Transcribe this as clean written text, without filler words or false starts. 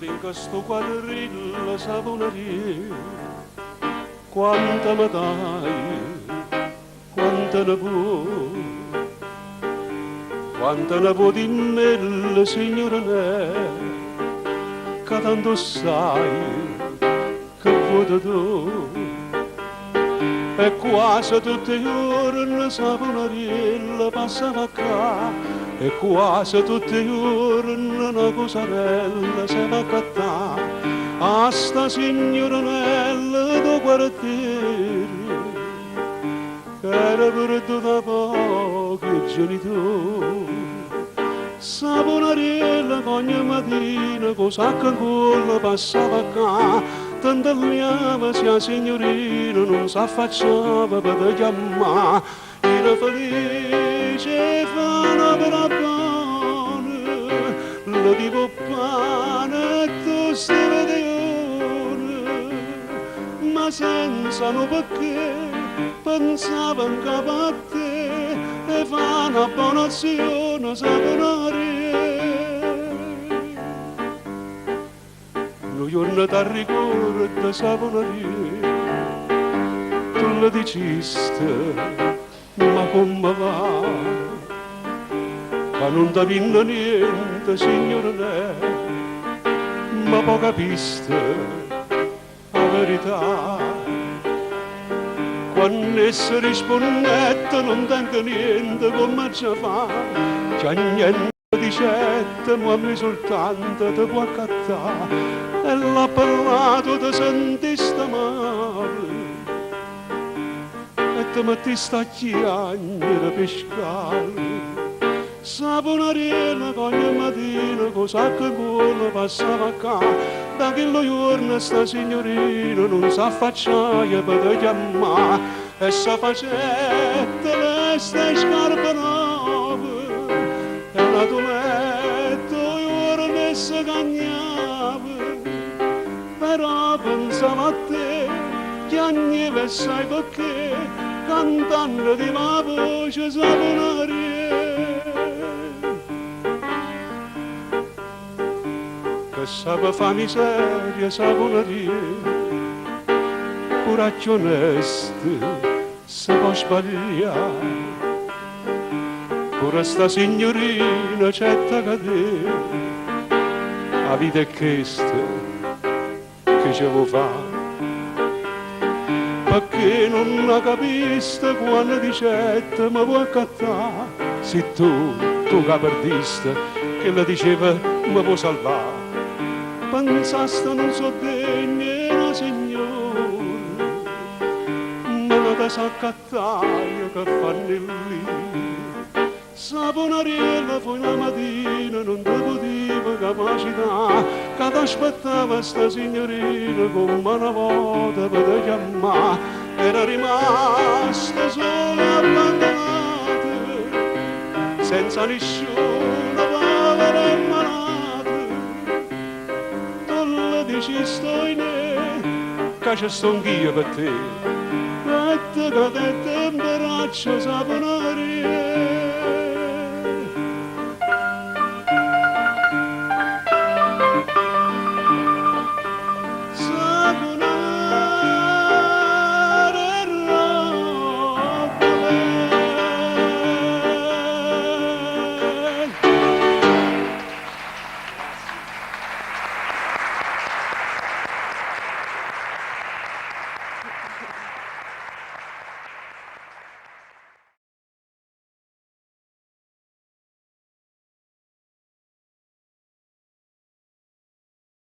finché sto quadrillo saponaria, quanta mi dai, quanta ne può, quanta ne può di me, signora me, che tanto sai che vuoi tu. E quasi tutti i giorni saponariella passava qua, e quasi tutti i giorni una cosarella se va a cattare a sta signoranella do quartiere, che era perduta da pochi genitori. Saponariella ogni mattina con sacco ancora passava qua, tantagliava se la signorina non s'affacciava per chiamare. Era felice e fana per la buona, lo tipo pane e toste vedione, ma senza no perché pensava in capo a te e fa una buona azione saponaria. Un giorno ti ricordo saponaria, tu le diciste, ma come va? Che non ti vinna niente, signora me, ma poi capiste la verità. Quando essa rispondette non tengo niente come ci fa, c'è niente di certo, ma mi soltanto ti può accattare. E l'ha parlato ti sentiste male e ti mettiste a chiagnere per scale. Saponariella ogni mattina con sacco buono passava qua, da quello giorno sta signorina non s'affacciaia per chiamare, e sa facette le ste scarpe nuove e una tometto giorno e si cagnava. Però pensavo a te, chiagneva e sai perché, cantando di ma voce saponaria. Che sape fa miseria saponaria, coraggio onesto se può sbagliare, pure sta signorina c'è da cadere, la vita è questa che ce vuoi fare, perché non la capiste quando dicette mi vuoi accattare, se tu che perdiste che la diceva mi può salvare, pensaste non so degna signora, ma non ti sa accattare che fanno lì. Saponariella fu una mattina, non ti poteva capacità, che ti aspettava sta signorina come una volta per te chiamare, era rimasta sola e abbandonata, senza nessuno, povera e malata. Tu le dici sto in che ci sto anch'io per te, e te cadette in braccio saponaria.